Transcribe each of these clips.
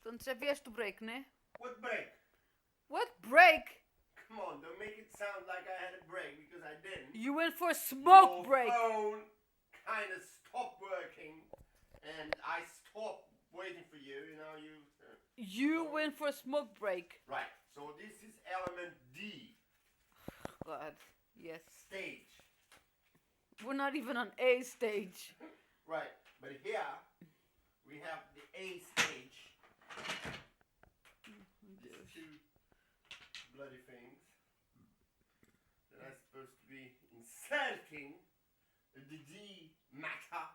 Skąd że wiesz tu break, nie? What break? What break? Come on, don't make it sound like I had a break because I didn't. You went for a smoke Your break. phone kind of stopped working, and I stopped waiting for you. You know, You went for a smoke break. Right. So this is element D. God, yes. Stage. We're not even on A stage. Right. But here we have the A stage. These two bloody things that are supposed to be inserting the D matter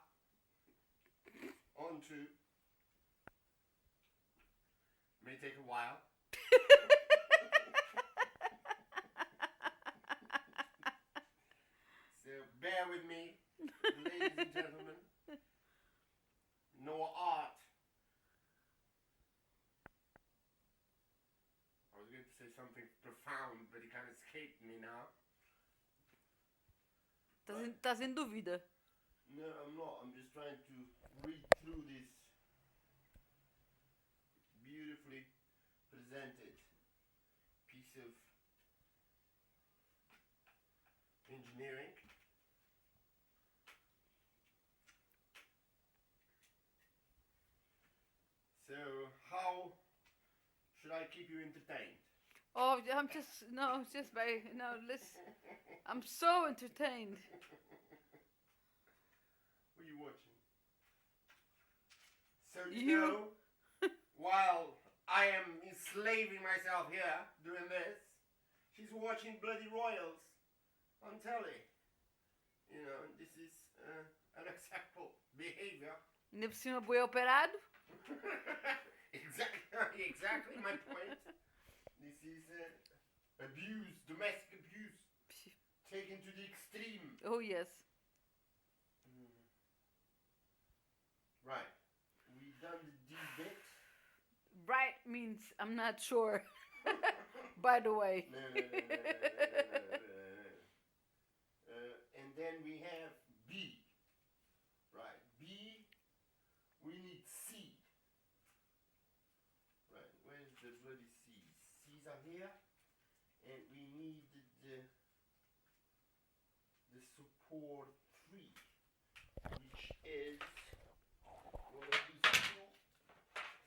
onto. May take a while. So bear with me, ladies and gentlemen. No art. I was going to say something profound, but it kind of escaped me now. Estás em dúvida? No, I'm not. I'm just trying to read through this beautifully presented piece of engineering. So, how should I keep you entertained? Oh, I'm just listen. I'm so entertained. What are you watching? So you know, while I am enslaving myself here doing this, she's watching Bloody Royals on telly. You know, this is unacceptable behavior. Ainda por cima boi operado? Exactly my point. This is abuse, domestic abuse, taken to the extreme. Oh yes. Right. We done the D bit. Right means I'm not sure. By the way. No. And then we have B. Right. B. We need C. Right. Where's the bloody C's? C's are here. And we need the support 3, which is one of these two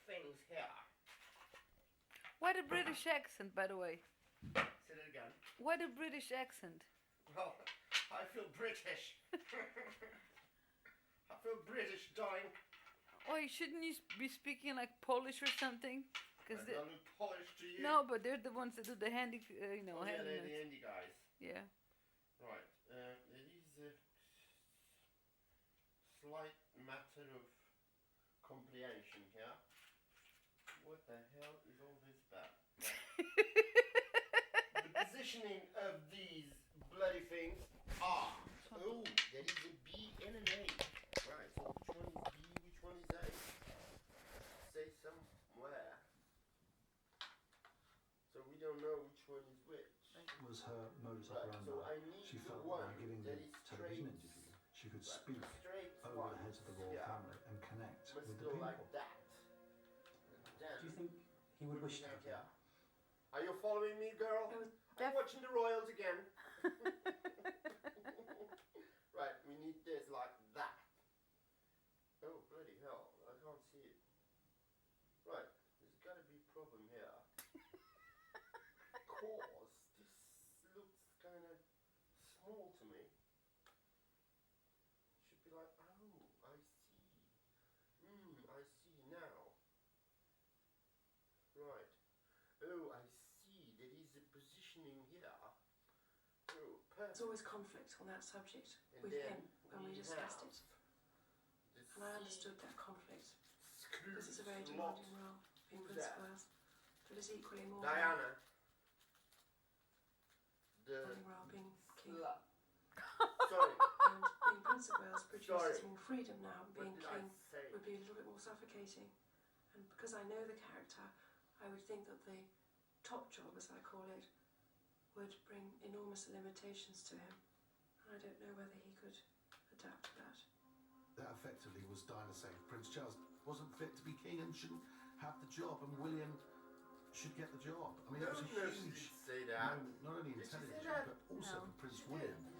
things here. Why the British accent, by the way? Say that again. Why the British accent? Well, I feel British. I feel British, darling. Oh, shouldn't you be speaking like Polish or something? I don't look Polish to you. No, but they're the ones that do the handy, they're the handy guys. Yeah. Right. There is a slight matter of comprehension here. What the hell is all this about? The positioning of these bloody things are. Oh, there is a B and an A. Right, so which one is B, which one is A? Say somewhere. So we don't know which one is which. Was her modus Right, operandi. so I need She the felt one by giving that the is television straight. interview, she could Right, speak straight over one. the heads of the royal Yeah. family and connect Must with the go people. like that. Then Do you think he would wish to have yeah. that? Are you following me, girl? Are you watching the Royals again? Right, we need this like that. Oh, bloody hell, I can't see it. Right, there's got to be a problem here. Cause this looks kind of small to me. Should be like, oh, I see. I see now. Right. Oh, I see. There is a positioning here. Oh, perfect. There's always conflict on that subject And with then him when we discussed it. the And I C understood that conflict. screws This is a very locked. demanding role, being Who's Prince that? of Wales. But it's equally more Diana. The demanding role being king. slut. Sorry. And being Prince of Wales produces Sorry. more freedom now. What Being did I king say? would be a little bit more suffocating. And because I know the character, I would think that the top job, as I call it, would bring enormous limitations to him. And I don't know whether he could adapt to that. That effectively was Diana saying Prince Charles wasn't fit to be king and shouldn't have the job and William should get the job. I mean, No, it was a no, she huge, didn't say that. not only Did she say intelligence, that? but also No. for Prince She William, did.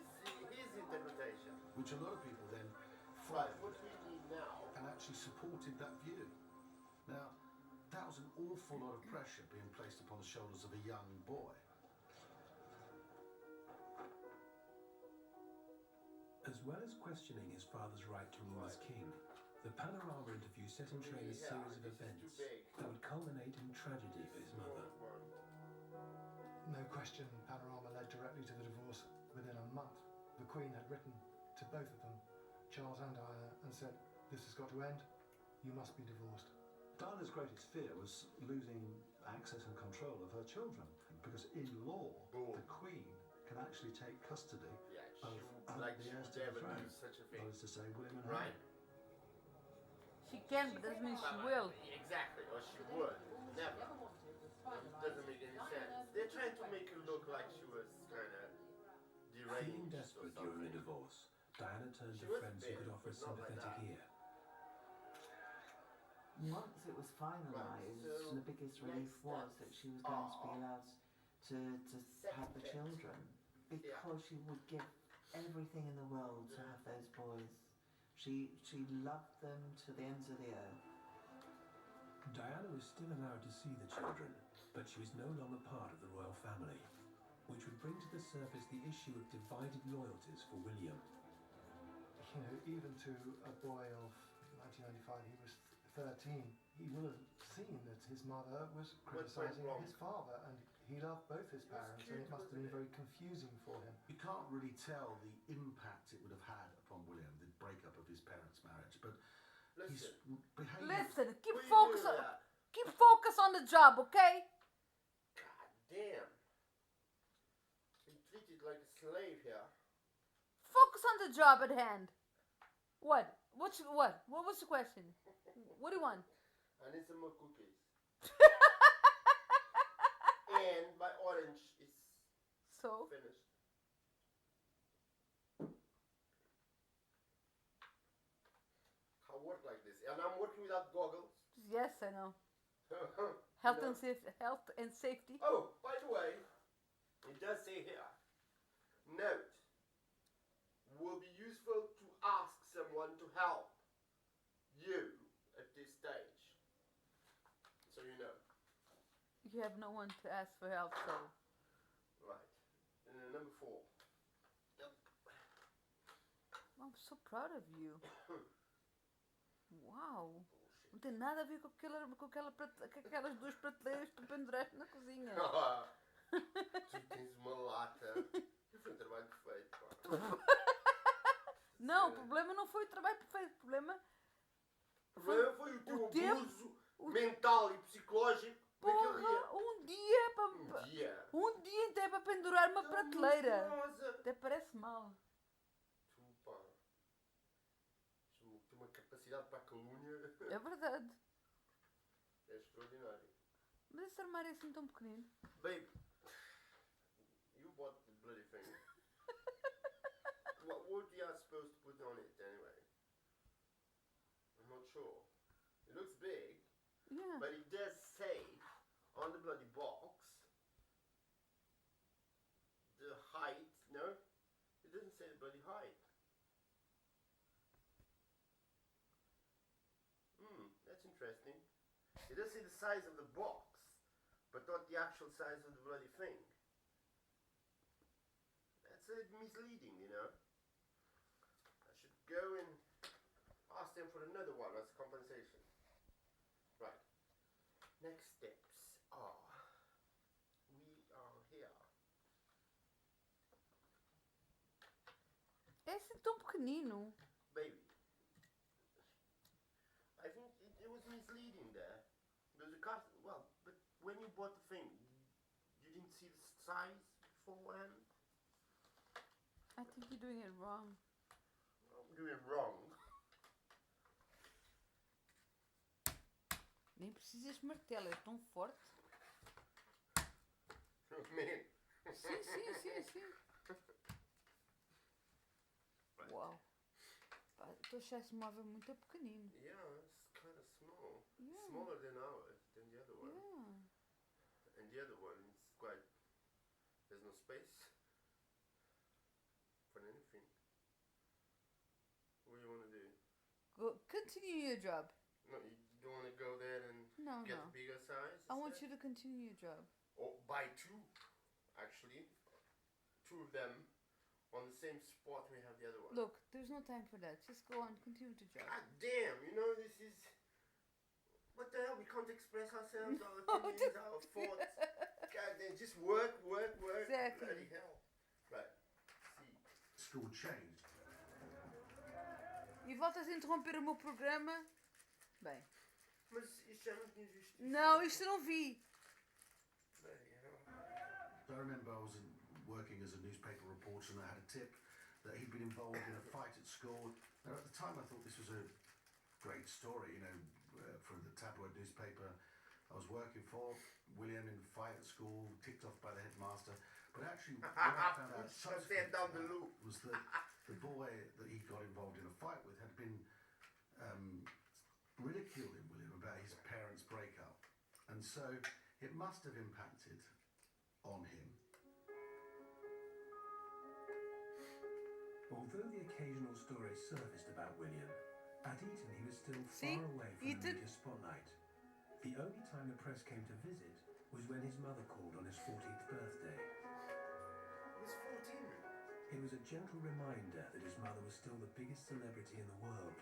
His interpretation. which a lot of people then Right, followed what we need now. and actually supported that view. Now, that was an awful lot of pressure being placed upon the shoulders of a young boy. As well as questioning his father's right to rule as king, the Panorama interview set in train a series of events that would culminate in tragedy for his mother. No question, Panorama led directly to the divorce within a month. The Queen had written to both of them, Charles and Diana, and said, "This has got to end. You must be divorced." Diana's greatest fear was losing access and control of her children, because in law, the Queen can actually take custody Yeah, of like the she heirs would to the never do throne. such a That thing. is to say, William and Right? Henry. She can, but doesn't mean she will. Exactly, or she would. Never. It doesn't make any sense. They're trying to make her look like she was kind of Feeling deranged or desperate during the something. divorce, Diana turned She to was friends who big, could offer a but not like sympathetic that. ear. Once it was finalised, so the biggest relief next was steps that she was going to be are allowed to have the second children, because she would give everything in the world to have those boys. She loved them to the ends of the earth. Diana was still allowed to see the children, but she was no longer part of the royal family, which would bring to the surface the issue of divided loyalties for William. You know, even to a boy of 1995, he was 13, he will have seen that his mother was criticising wrong? his father, and he loved both his It was parents, and cute, it must have wasn't been it? very confusing for him. You can't really tell the impact it would have had upon William, the breakup of his parents' marriage, but he's Listen, behaving. Listen, keep what are you focus doing on, with that? keep focus on the job, okay? God damn. Been treated like a slave here. Focus on the job at hand. What? What was the question? What do you want? I need some more cookies. And my orange is So, finished. I work like this, and I'm working without goggles. yes, I know. Health Health and safety. Oh, by the way, it does say here, note, will be useful to ask someone to help you at this stage. So you know. You have no one to ask for help, so. Right. Number 4. I'm so proud of you. Uau! Não tem nada a ver com aquelas duas prateleiras que tu penduraste na cozinha. Tu tens uma lata. Foi um trabalho feito, pá. Não, o problema não foi o trabalho perfeito. O problema O problema foi o teu o tempo- abuso mental e psicológico naquele dia. porra, um dia para Um dia. inteiro para pendurar uma prateleira. Nossa. Até parece mal. Tu, pá. Tem uma capacidade para a calúnia. É verdade. É extraordinário. Mas esse armário é assim tão pequenino. Babe, you bought the bloody thing. What would you are supposed to put on it anyway? I'm not sure. It looks big, Yeah. but it does say on the bloody box the height. No, it doesn't say the bloody height. That's interesting. It does say the size of the box, but not the actual size of the bloody thing. That's misleading, you know. I should go and ask them for another one as compensation. Right. Next steps are, we are here. É assim tão pequenino. Baby, I think it was misleading there. Because the cost, well, but when you bought the thing, you didn't see the size beforehand? I think you're doing it wrong. I'm doing wrong. Nem precisas de martelo, é tão forte. Man. Sim, sim, sim, sim. Uau. Pá, estou a achar esse móvel muito pequenino. Yeah, it's kind of small. Yeah. Smaller than ours. the other one. It's quite. There's no space for anything. What do you want to do? Go continue your job. No, you don't want to go there and No, get no. a bigger size? I want instead? you to continue your job. Or buy two, actually. Two of them on the same spot we have the other one. Look, there's no time for that. Just go on, continue the job. God damn, you know, this is. What the hell? We can't express ourselves, our No, opinions, our thoughts. God damn, just work. Exactly. Bloody hell. Right. See. School changed. E voltas a interromper o meu programa? Bem. Mas isto já não tinha visto. Não, isto eu não vi. Bloody hell. I remember I was working as a newspaper reporter and I had a tip that he'd been involved in a fight at school. Now, at the time, I thought this was a great story, you know, from the tabloid newspaper I was working for. William in a fight at school, ticked off by the headmaster. But actually, what I found out subsequently down the loop. was that the boy that he got involved in a fight with had been ridiculing William about his parents' breakup. And so it must have impacted on him. Although the occasional stories surfaced about William, at Eton he was still See? far away from Eton? the media spotlight. The only time the press came to visit was when his mother called on his 14th birthday. He was 14. It was a gentle reminder that his mother was still the biggest celebrity in the world.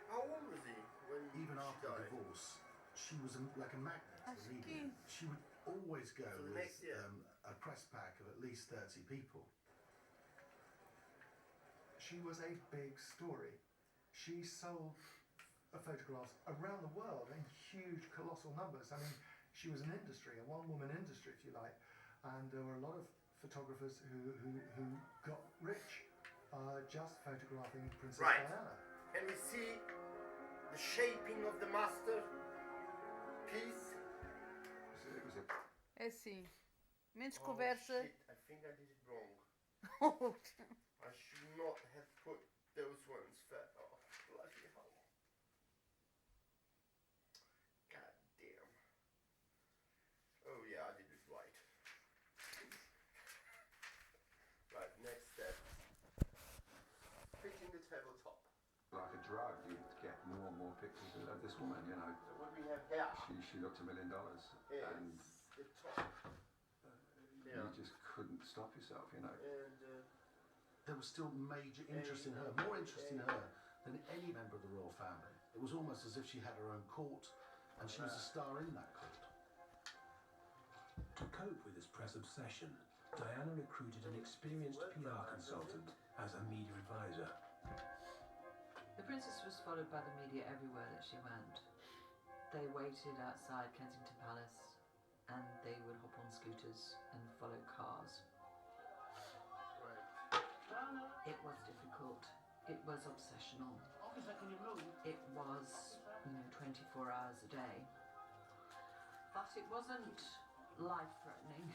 How old was he when Even she after the died? divorce, she was like a magnet to Acho the media. que- She would always go So the with next year. a press pack of at least 30 people. She was a big story. She sold photographs around the world in huge, colossal numbers. I mean, she was an industry, a one-woman industry, if you like. And there were a lot of photographers who got rich just photographing Princess Right. Diana. Can we see the shaping of the masterpiece? It was a É assim. Menos Oh, conversa. shit, I think I did it wrong. Oh, I should not have put those ones first. Oh, bloody hell. God damn. Oh yeah, I did it right. Right, next step. Pitching the tabletop. Like a drug, you get more and more pictures of this woman, you know. So what we have here She looked $1 million, and is the top. Yeah. you just couldn't stop yourself, you know. And there was still major interest in her, more interest in her than any member of the royal family. It was almost as if she had her own court and she was a star in that court. To cope with this press obsession, Diana recruited an experienced PR consultant as her media advisor. The princess was followed by the media everywhere that she went. They waited outside Kensington Palace and they would hop on scooters and follow cars. It was difficult. It was obsessional. It was, 24 hours a day. But it wasn't life-threatening.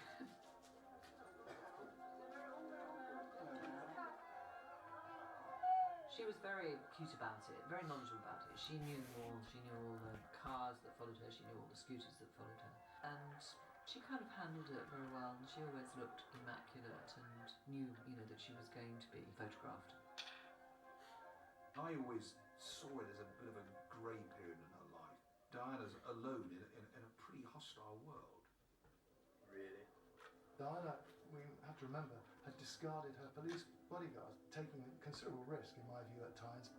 She was very cute about it, very knowledgeable about it. She knew all the cars that followed her, she knew all the scooters that followed her. And she kind of handled it very well, and she always looked immaculate and knew, that she was going to be photographed. I always saw it as a bit of a grey period in her life. Diana's alone in a pretty hostile world. really? Diana, we have to remember, had discarded her police bodyguards, taking considerable risk, in my view, at times.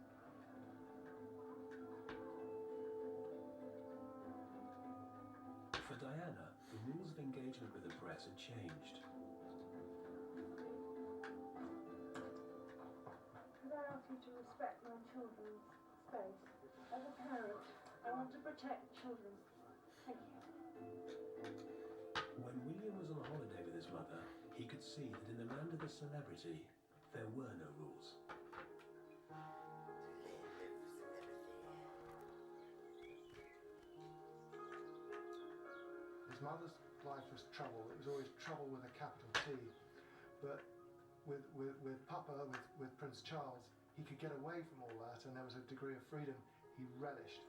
For Diana, the rules of engagement with the press had changed. Could I ask you to respect my children's space? As a parent, I want to protect children. Thank you. When William was on holiday with his mother, he could see that in the land of the celebrity, there were no rules. His mother's life was trouble. It was always trouble with a capital T. But with Papa, with Prince Charles, he could get away from all that, and there was a degree of freedom he relished.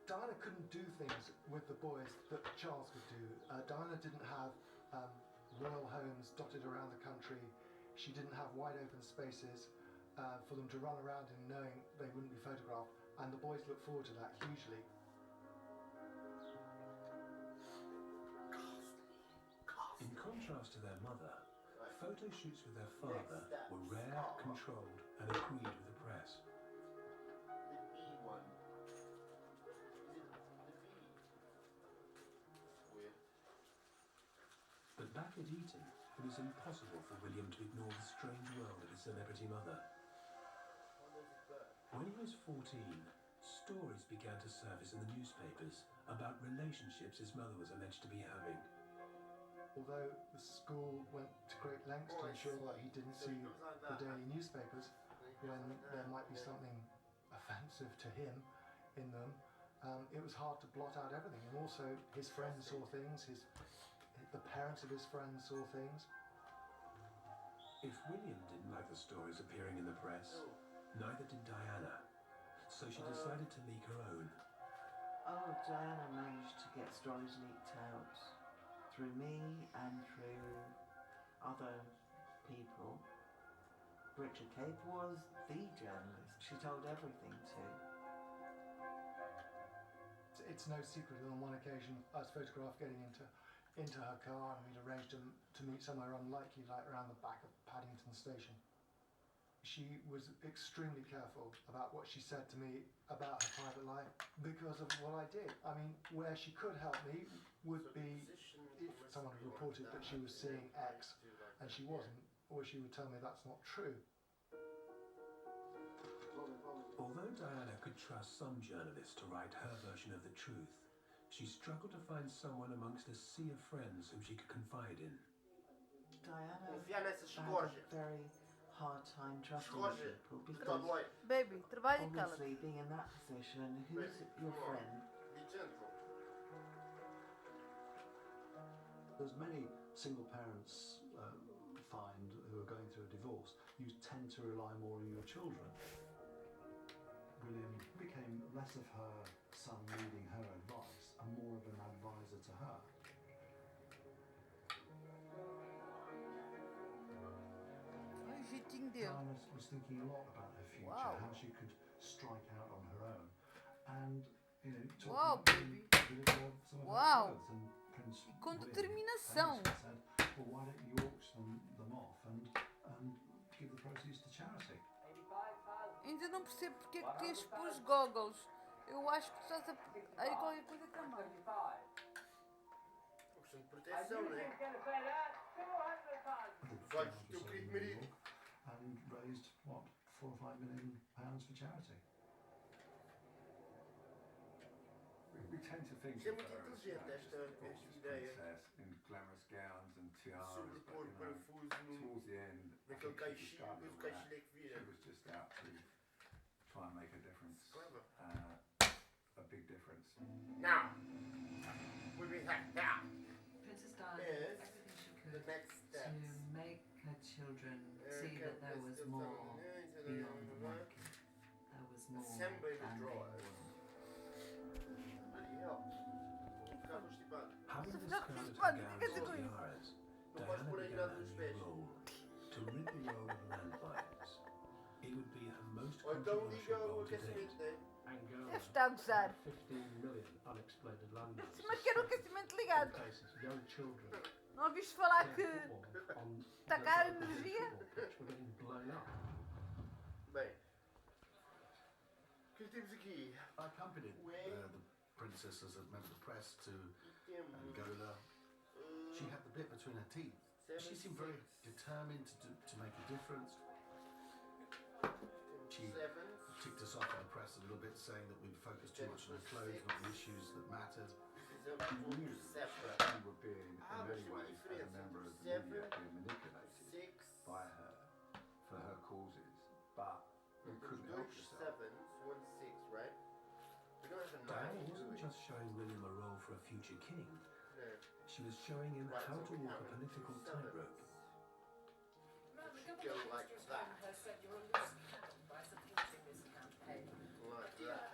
Diana couldn't do things with the boys that Charles could do. Diana didn't have royal homes dotted around the country. She didn't have wide open spaces for them to run around in, knowing they wouldn't be photographed, and the boys look forward to that hugely. In contrast to their mother, photo shoots with their father were rare, controlled, and agreed with the press. The B one. Is it the B? Weird. But back at Eton, it was impossible for William to ignore the strange world of his celebrity mother. When he was 14, stories began to surface in the newspapers about relationships his mother was alleged to be having. Although the school went to great lengths to ensure that he didn't see the daily newspapers when there might be something offensive to him in them, it was hard to blot out everything. And also his friends saw things, the parents of his friends saw things. If William didn't like the stories appearing in the press, neither did Diana, so she decided to leak her own. Oh, Diana managed to get stories leaked out through me and through other people. Richard Cape was the journalist she told everything to. It's no secret that on one occasion I was photographed getting into her car, and we'd arranged to meet somewhere unlikely, like around the back of Paddington Station. She was extremely careful about what she said to me about her private life because of what I did. I mean, where she could help me would be if someone had reported that she was seeing X and she wasn't, or she would tell me that's not true. Although Diana could trust some journalists to write her version of the truth, she struggled to find someone amongst a sea of friends whom she could confide in. Diana Enfia nessa had a escorja. very hard time trusting Escorja. people Que because dói. Baby, trabalha e cala. obviously being in that position, who's your friend? Be gentle. There's many single parents find who are going through a divorce. You tend to rely more on your children. William became less of her son leading her advice and more of an advisor to her. Ai, o jeitinho dele. Diana was thinking a lot about her future, Wow. how she could strike out on her own, and Wow, talking baby. with her some of Wow. her clothes. And Prince E com William determinação. famously said, well, why don't you auction them off and give the proceeds to charity? Ainda não percebo porque é que tens pôs goggles. Eu acho que estás a. Aí qualquer coisa que é mal. Questão de proteção, né? The Like Council your sold Greek in Mary. New York and raised, what, £4 or £5 million for charity. We tend to think Isso é of muito her as, inteligente, just esta a gorgeous ideia. princess in glamorous gowns and tiaras, Sobre but pôr parafuso towards the end, I naquele think she caixinho, discovered depois o that caixinho é que she vira. was just out to try and make a difference, Clever. a big difference. Now, we will have now Princess Diana Yes. did everything she the could next to steps. make her children see that there was more beyond the monarchy. There was more Assembly the than drawers. being a woman. Bloody hell. Ficava constipado. Having Você discarded fica her constipado, gowns fica and com isso. tiaras, Não podes Diana pôr aí began nada her nos new pés. role to rid the world of landmines. It would be her most Ou então liga controversial o role to aquecimento, date. né? Deve estar a gozar. 15 million unexploded landmines. Mas quero o aquecimento ligado. Places, young children Não ouviste falar playing que football on tacar the energia? football pitch were getting blown up. Bem. O que temos aqui? I accompanied the princess as a member of the press to Temos. Angola. She had the bit between her teeth. She seemed very determined to make a difference. She Sevens. ticked us off in the press a little bit, saying that we'd focus too much on her clothes, not the issues that mattered. Fizemos outros seven. That you were being, Ah, in mas many tem uma ways, as a diferença. member of the Seven, media, being manipulated Six. by her for her causes, but you couldn't help Dois yourself. sevens, one six, right? We don't have a Diana nine, do wasn't we? just showing William a role for a future king, No. she was showing him Right, how so to we walk have a political sevens. tightrope. Go like that. has said you're a loose cannon by supporting this campaign. Like that.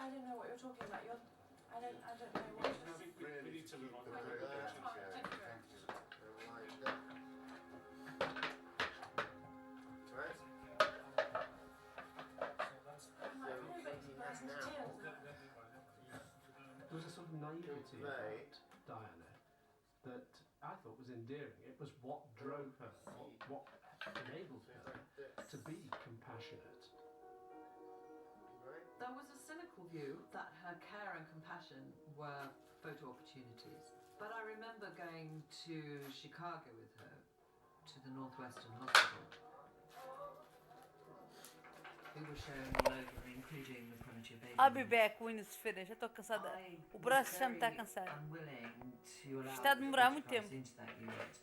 I don't know what you're talking about. I don't know what. We need to move on. There was a sort of naivety about Diana that I thought was endearing. It was what drove her, what enabled her to be compassionate. There was a cynical view that her care and compassion were photo opportunities. But I remember going to Chicago with her, to the Northwestern Hospital. We were showing all over, including the premature baby. I'll be back when it's finished. Já tô cansada. I O braço was já me tá very cansado. unwilling to allow Está a demorar muito photographs tempo. into that unit.